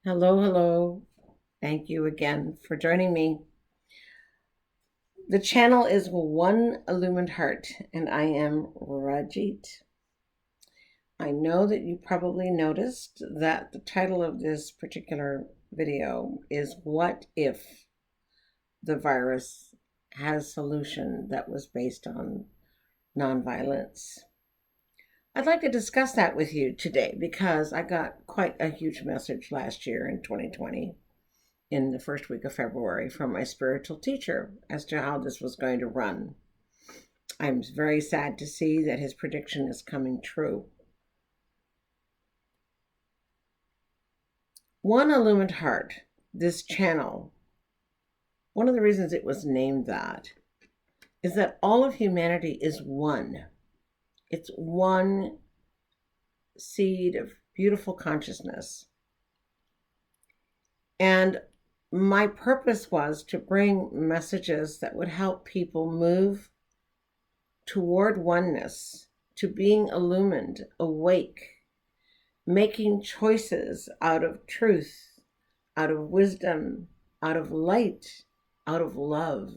Hello, hello. Thank you again for joining me. The channel is One Illumined Heart, and I am Rajith. I know that you probably noticed that the title of this particular video is What If the Virus Has Solution that was based on nonviolence? I'd like to discuss that with you today because I got quite a huge message last year in 2020 in the first week of February from my spiritual teacher as to how this was going to run. I'm very sad to see that his prediction is coming true. One Illumined Heart, this channel, one of the reasons it was named that is that all of humanity is one. It's one seed of beautiful consciousness. And my purpose was to bring messages that would help people move toward oneness, to being illumined, awake, making choices out of truth, out of wisdom, out of light, out of love.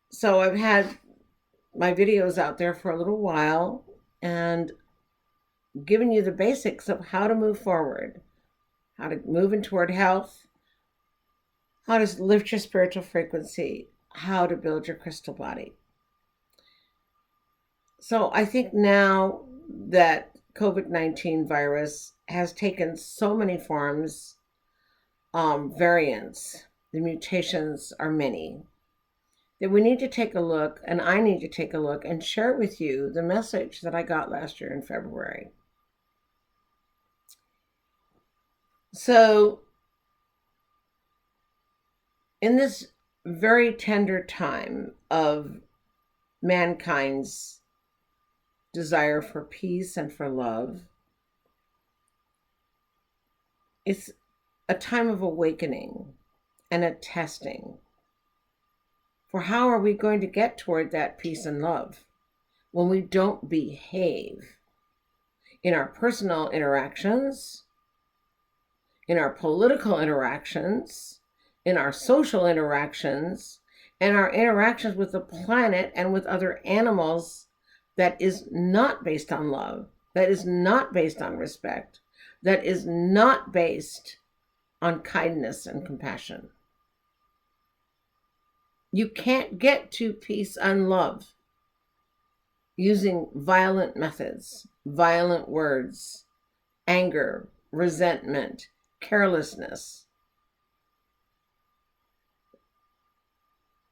So I've had my videos out there for a little while and given you the basics of how to move forward, how to move in toward health, how to lift your spiritual frequency, how to build your crystal body. So I think now that COVID-19 virus has taken so many forms, variants, the mutations are many, that we need to take a look, and I need to take a look and share with you the message that I got last year in February. So in this very tender time of mankind's desire for peace and for love, it's a time of awakening and a testing. For how are we going to get toward that peace and love when we don't behave in our personal interactions, in our political interactions, in our social interactions, and our interactions with the planet and with other animals that is not based on love, that is not based on respect, that is not based on kindness and compassion? You can't get to peace and love using violent methods, violent words, anger, resentment, carelessness,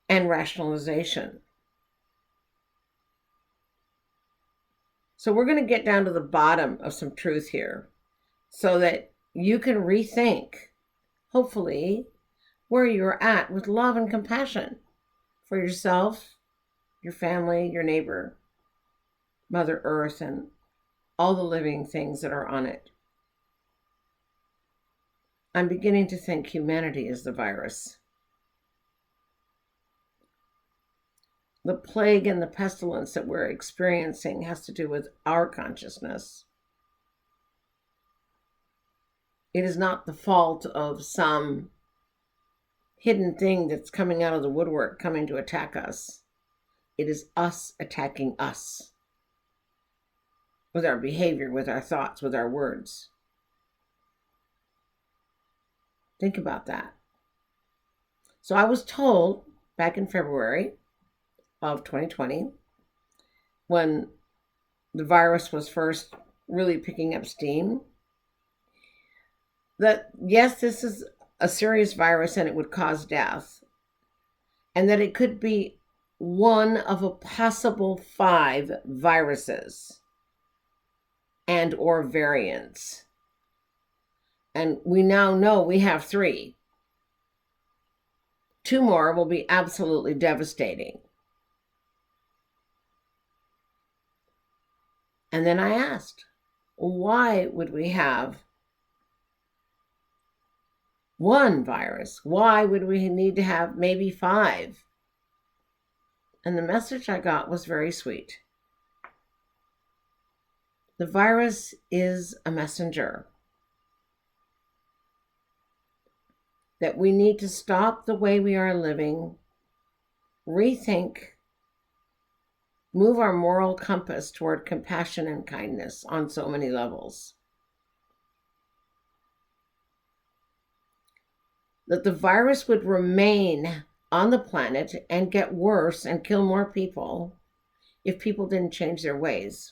and rationalization. So we're going to get down to the bottom of some truth here so that you can rethink, hopefully, where you're at with love and compassion for yourself, your family, your neighbor, Mother Earth, and all the living things that are on it. I'm beginning to think humanity is the virus. The plague and the pestilence that we're experiencing has to do with our consciousness. It is not the fault of some hidden thing that's coming out of the woodwork, coming to attack us. It is us attacking us with our behavior, with our thoughts, with our words. Think about that. So I was told back in February of 2020, when the virus was first really picking up steam, that yes, this is a serious virus and it would cause death, and that it could be one of a possible 5 viruses and or variants. And we now know we have 3. 2 more will be absolutely devastating. And then I asked, why would we have 1 virus? Why would we need to have maybe 5? And the message I got was very sweet. The virus is a messenger that we need to stop the way we are living, rethink, move our moral compass toward compassion and kindness on so many levels. That the virus would remain on the planet and get worse and kill more people if people didn't change their ways.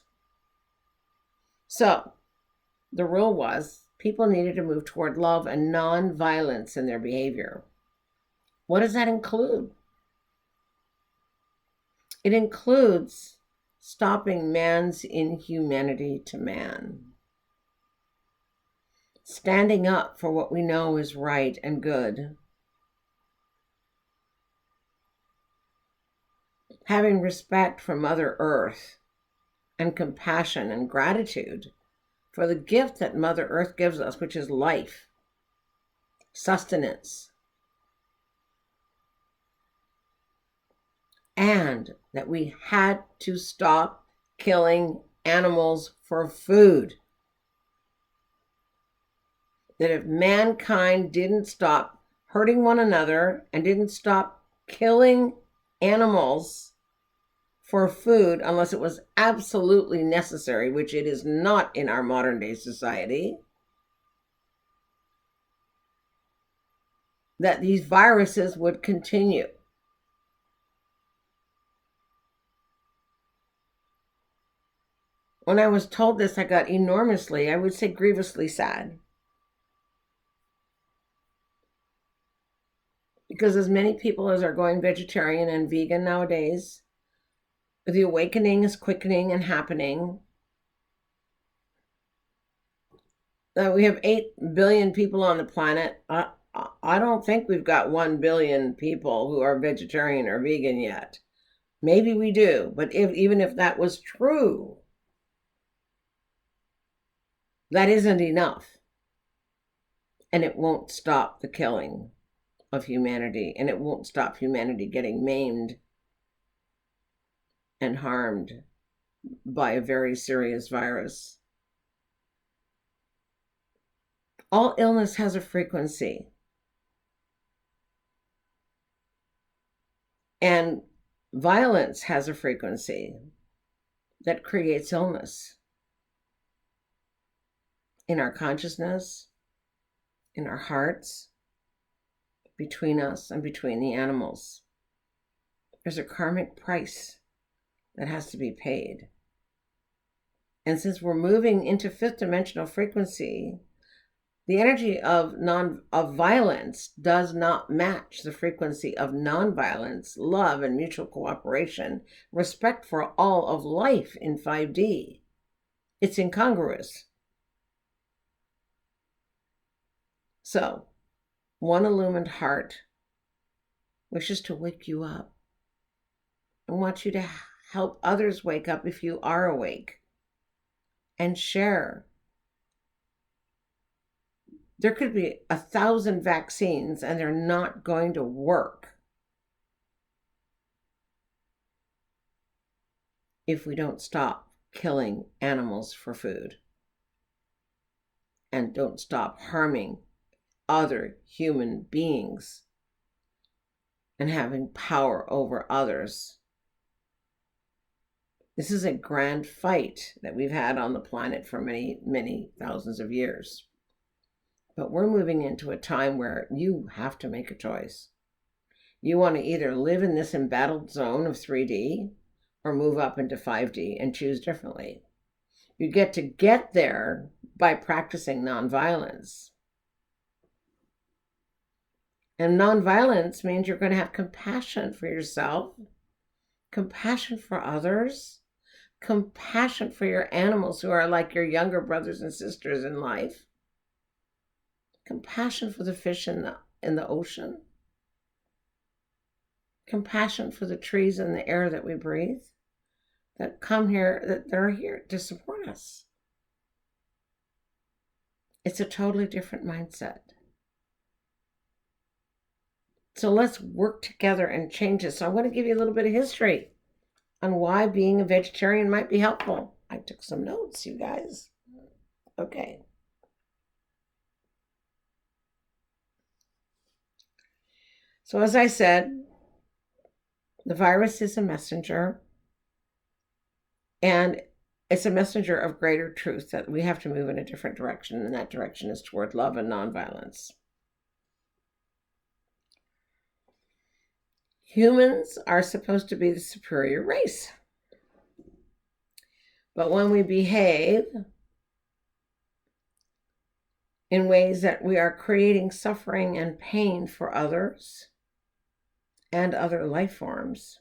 So the rule was people needed to move toward love and non-violence in their behavior. What does that include? It includes stopping man's inhumanity to man, standing up for what we know is right and good, having respect for Mother Earth and compassion and gratitude for the gift that Mother Earth gives us, which is life, sustenance, and that we had to stop killing animals for food. That if mankind didn't stop hurting one another and didn't stop killing animals for food, unless it was absolutely necessary, which it is not in our modern day society, that these viruses would continue. When I was told this, I got enormously, I would say grievously sad. Because as many people as are going vegetarian and vegan nowadays, the awakening is quickening and happening. We have 8 billion people on the planet. I don't think we've got 1 billion people who are vegetarian or vegan yet. Maybe we do, but even if that was true, that isn't enough. And it won't stop the killing of humanity, and it won't stop humanity getting maimed and harmed by a very serious virus. All illness has a frequency. And violence has a frequency that creates illness in our consciousness, in our hearts, between us and between the animals. There's a karmic price that has to be paid. And since we're moving into fifth dimensional frequency, the energy of violence does not match the frequency of nonviolence, love, and mutual cooperation, respect for all of life in 5D. It's incongruous. So, one illumined heart wishes to wake you up and wants you to help others wake up if you are awake and share. There could be 1,000 vaccines and they're not going to work if we don't stop killing animals for food and don't stop harming other human beings and having power over others. This is a grand fight that we've had on the planet for many, many thousands of years. But we're moving into a time where you have to make a choice. You want to either live in this embattled zone of 3D or move up into 5D and choose differently. You get to get there by practicing nonviolence. And nonviolence means you're going to have compassion for yourself, compassion for others, compassion for your animals who are like your younger brothers and sisters in life, compassion for the fish in the ocean, compassion for the trees and the air that we breathe, that come here, that they're here to support us. It's a totally different mindset. So let's work together and change it. So I want to give you a little bit of history on why being a vegetarian might be helpful. I took some notes, you guys. Okay. So as I said, the virus is a messenger, and it's a messenger of greater truth that we have to move in a different direction, and that direction is toward love and nonviolence. Humans are supposed to be the superior race. But when we behave in ways that we are creating suffering and pain for others and other life forms,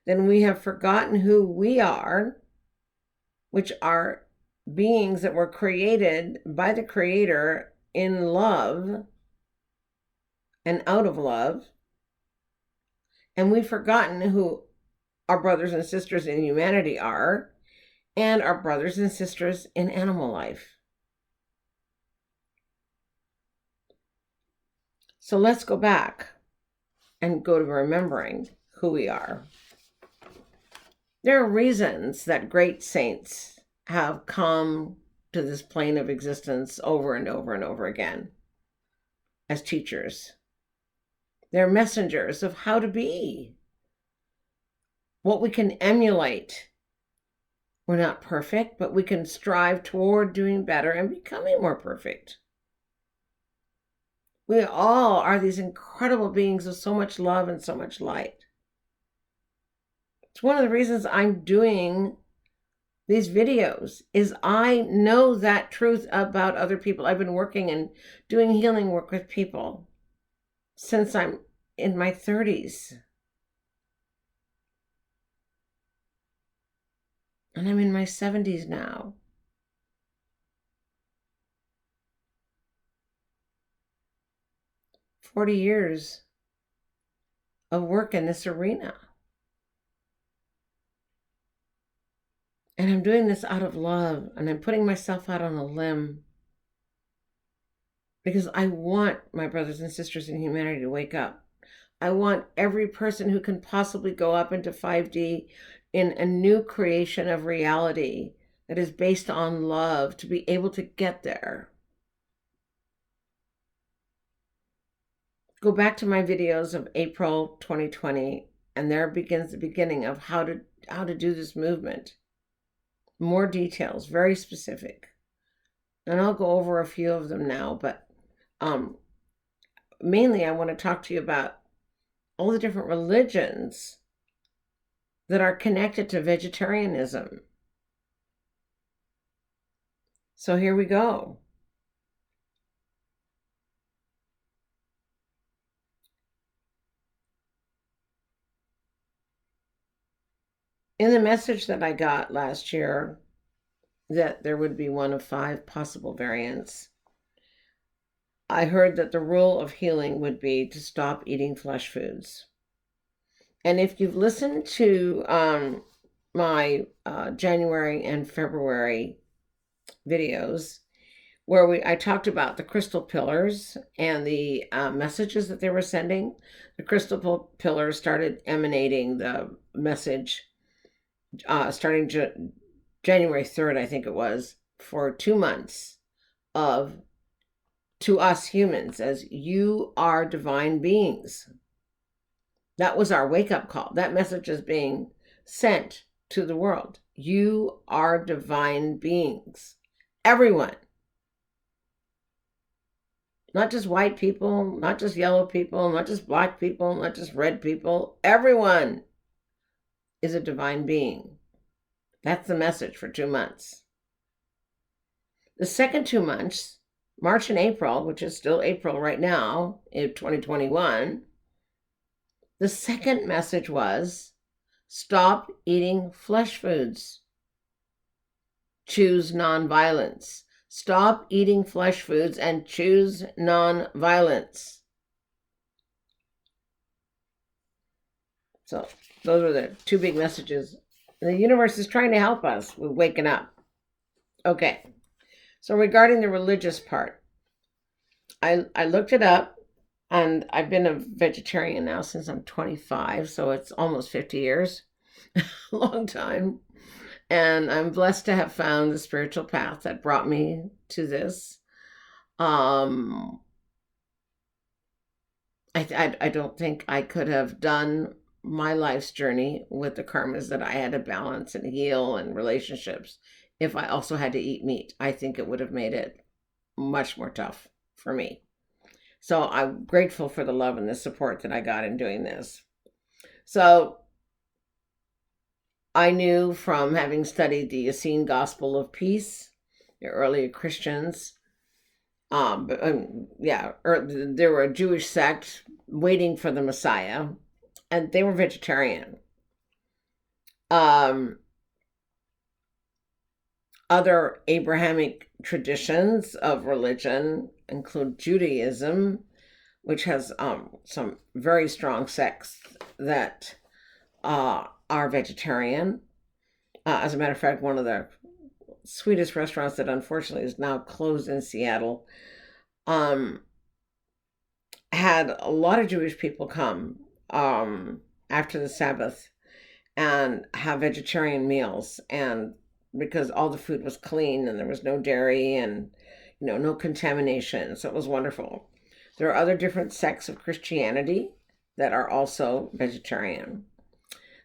then we have forgotten who we are, which are beings that were created by the Creator in love and out of love. And we've forgotten who our brothers and sisters in humanity are, and our brothers and sisters in animal life. So let's go back and go to remembering who we are. There are reasons that great saints have come to this plane of existence over and over and over again as teachers. They're messengers of how to be, what we can emulate. We're not perfect, but we can strive toward doing better and becoming more perfect. We all are these incredible beings of so much love and so much light. It's one of the reasons I'm doing these videos, is I know that truth about other people. I've been working and doing healing work with people since I'm in my 30s. And I'm in my 70s now. "40 years of work in this arena. And I'm doing this out of love, and I'm putting myself out on a limb because I want my brothers and sisters in humanity to wake up. I want every person who can possibly go up into 5D in a new creation of reality that is based on love to be able to get there. Go back to my videos of April 2020, and there begins the beginning of how to do this movement. More details, very specific. And I'll go over a few of them now, but mainly I want to talk to you about all the different religions that are connected to vegetarianism. So here we go. In the message that I got last year, that there would be one of 5 possible variants, I heard that the rule of healing would be to stop eating flesh foods. And if you've listened to my January and February videos, where I talked about the crystal pillars and the messages that they were sending, the crystal pillars started emanating the message starting January 3rd, I think it was, for 2 months of, to us humans, as you are divine beings. That was our wake-up call. That message is being sent to the world. You are divine beings. Everyone. Not just white people, not just yellow people, not just black people, not just red people. Everyone is a divine being. That's the message for 2 months. The second 2 months, March and April, which is still April right now in 2021, the second message was, stop eating flesh foods. Choose nonviolence. Stop eating flesh foods and choose nonviolence. So those were the 2 big messages. The universe is trying to help us with waking up. Okay, so regarding the religious part, I looked it up, and I've been a vegetarian now since I'm 25, so it's almost 50 years. Long time. And I'm blessed to have found the spiritual path that brought me to this. I don't think I could have done my life's journey with the karmas that I had to balance and heal and relationships if I also had to eat meat. I think it would have made it much more tough for me. So I'm grateful for the love and the support that I got in doing this. So I knew from having studied the Essene Gospel of Peace, the early Christians, there were a Jewish sect waiting for the Messiah, and they were vegetarian. Other Abrahamic traditions of religion include Judaism, which has some very strong sects that are vegetarian. As a matter of fact, one of the sweetest restaurants that unfortunately is now closed in Seattle had a lot of Jewish people come after the Sabbath and have vegetarian meals, and because all the food was clean and there was no dairy and no contamination, so it was wonderful. There are other different sects of Christianity that are also vegetarian.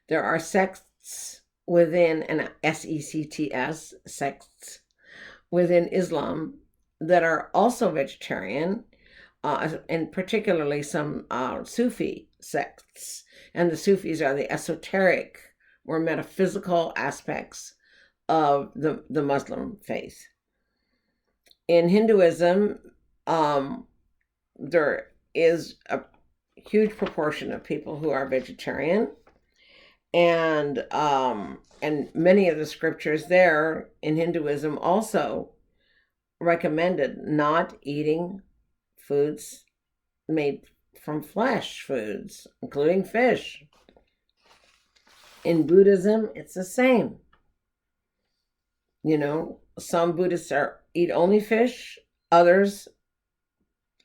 There are sects within an sects sects within Islam that are also vegetarian, and particularly some Sufi sects. And the Sufis are the esoteric or metaphysical aspects of the Muslim faith. In Hinduism, there is a huge proportion of people who are vegetarian, and many of the scriptures there in Hinduism also recommended not eating foods made from flesh foods, including fish. In Buddhism, it's the same. Some Buddhists eat only fish, others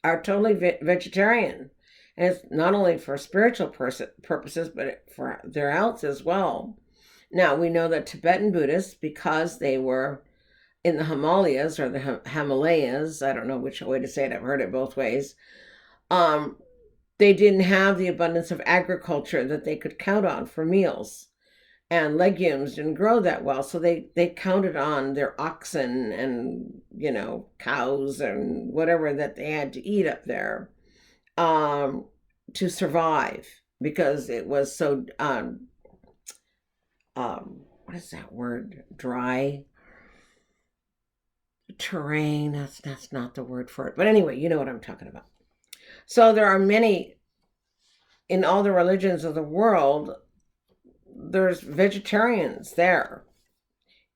are totally vegetarian. And it's not only for spiritual purposes, but for their health as well. Now, we know that Tibetan Buddhists, because they were in the Himalayas or the Himalayas, I don't know which way to say it, I've heard it both ways, they didn't have the abundance of agriculture that they could count on for meals. And legumes didn't grow that well, so they counted on their oxen and, cows and whatever that they had to eat up there to survive, because it was so, what is that word? Dry terrain. That's not the word for it. But anyway, you know what I'm talking about. So there are many, in all the religions of the world, there's vegetarians there.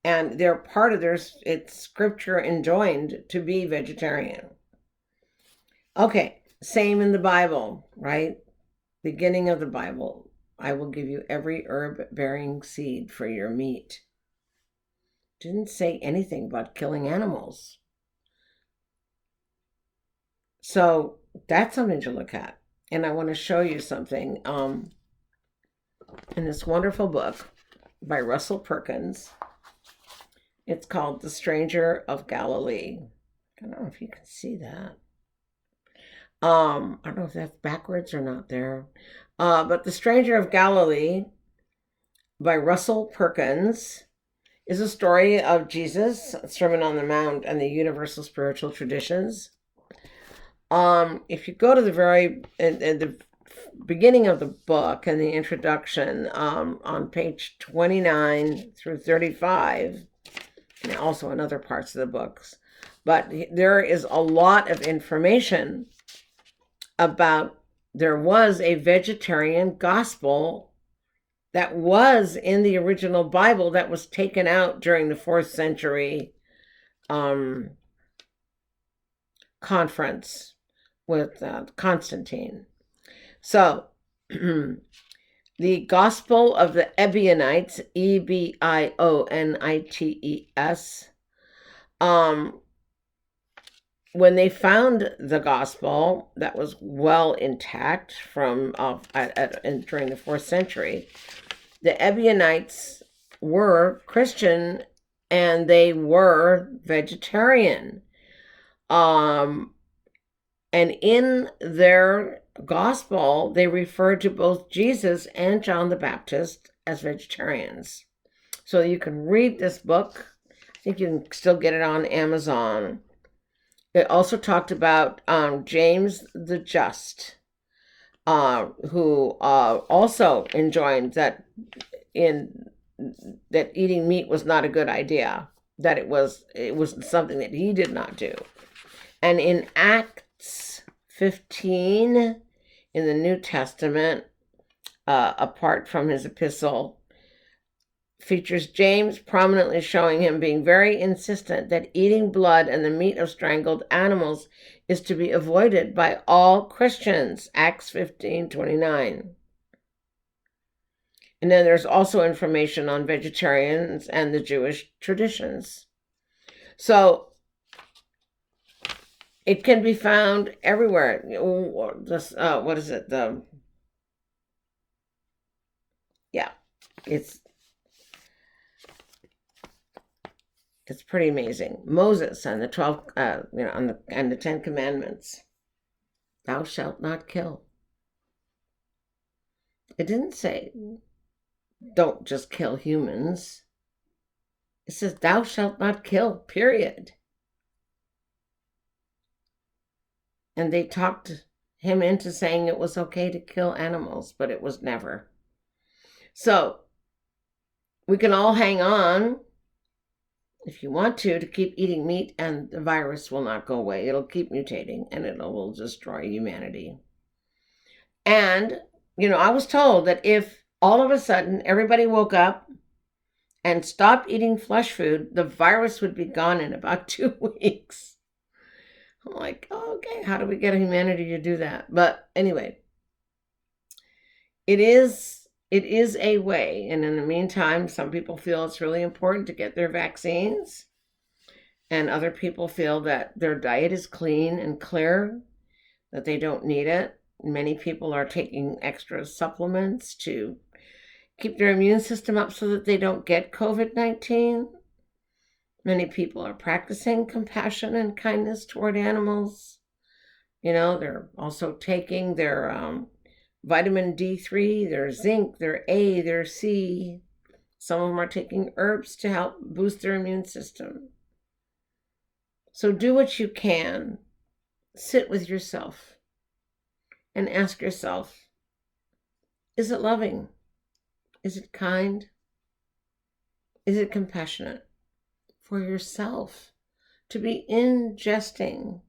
And they're part of it's scripture enjoined to be vegetarian. Okay, same in the Bible, right? Beginning of the Bible, I will give you every herb-bearing seed for your meat. Didn't say anything about killing animals. So that's something to look at. And I want to show you something in this wonderful book by Russell Perkins. It's called The Stranger of Galilee. I don't know if you can see that. I don't know if that's backwards or not there. But The Stranger of Galilee by Russell Perkins is a story of Jesus, Sermon on the Mount, and the universal spiritual traditions. If you go to the beginning of the book and the introduction, on page 29 through 35, and also in other parts of the books, but there is a lot of information about there was a vegetarian gospel that was in the original Bible that was taken out during the 4th century conference with Constantine. So, the Gospel of the Ebionites, Ebionites, when they found the gospel that was well intact from during the 4th century, the Ebionites were Christian and they were vegetarian. And in their gospel, they refer to both Jesus and John the Baptist as vegetarians. So you can read this book. I think you can still get it on Amazon. It also talked about James the Just, who also enjoined that eating meat was not a good idea, that it was something that he did not do. And in Acts 15 in the New Testament, apart from his epistle, features James prominently showing him being very insistent that eating blood and the meat of strangled animals is to be avoided by all Christians. Acts 15:29. And then there's also information on vegetarians and the Jewish traditions. So it can be found everywhere. What is it? It's pretty amazing. Moses and the 12, and the 10 Commandments. Thou shalt not kill. It didn't say, don't just kill humans. It says, thou shalt not kill, period. And they talked him into saying it was okay to kill animals, but it was never. So we can all hang on, if you want to keep eating meat, and the virus will not go away. It'll keep mutating and it will destroy humanity. And, I was told that if all of a sudden everybody woke up and stopped eating flesh food, the virus would be gone in about 2 weeks. I'm like, oh, okay, how do we get humanity to do that? But anyway, it is a way. And in the meantime, some people feel it's really important to get their vaccines. And other people feel that their diet is clean and clear, that they don't need it. Many people are taking extra supplements to keep their immune system up so that they don't get COVID-19. Many people are practicing compassion and kindness toward animals. They're also taking their vitamin D3, their zinc, their A, their C. Some of them are taking herbs to help boost their immune system. So do what you can. Sit with yourself and ask yourself, is it loving? Is it kind? Is it compassionate for yourself to be ingesting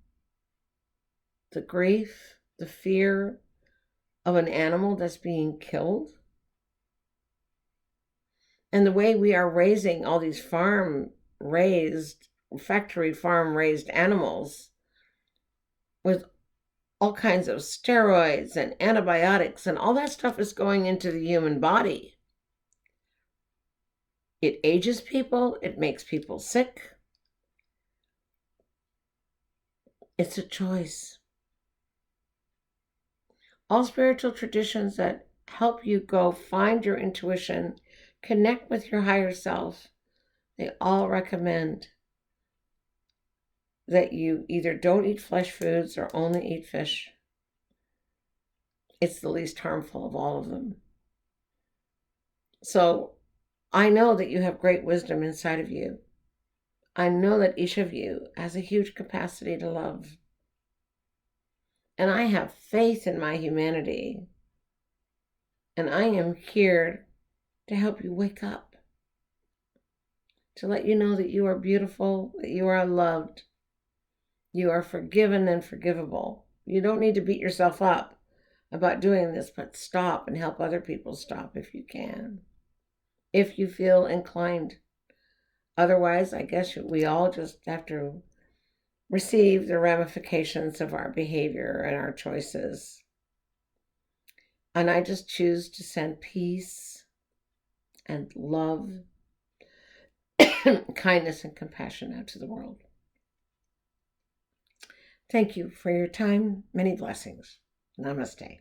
the grief, the fear of an animal that's being killed? And the way we are raising all these factory farm-raised animals with all kinds of steroids and antibiotics, and all that stuff is going into the human body. It ages people. It makes people sick. It's a choice. All spiritual traditions that help you go find your intuition, connect with your higher self, they all recommend that you either don't eat flesh foods or only eat fish. It's the least harmful of all of them. So I know that you have great wisdom inside of you. I know that each of you has a huge capacity to love. And I have faith in my humanity. And I am here to help you wake up. To let you know that you are beautiful, that you are loved. You are forgiven and forgivable. You don't need to beat yourself up about doing this, but stop and help other people stop if you can. If you feel inclined. Otherwise, I guess we all just have to receive the ramifications of our behavior and our choices. And I just choose to send peace and love, kindness and compassion out to the world. Thank you for your time. Many blessings. Namaste.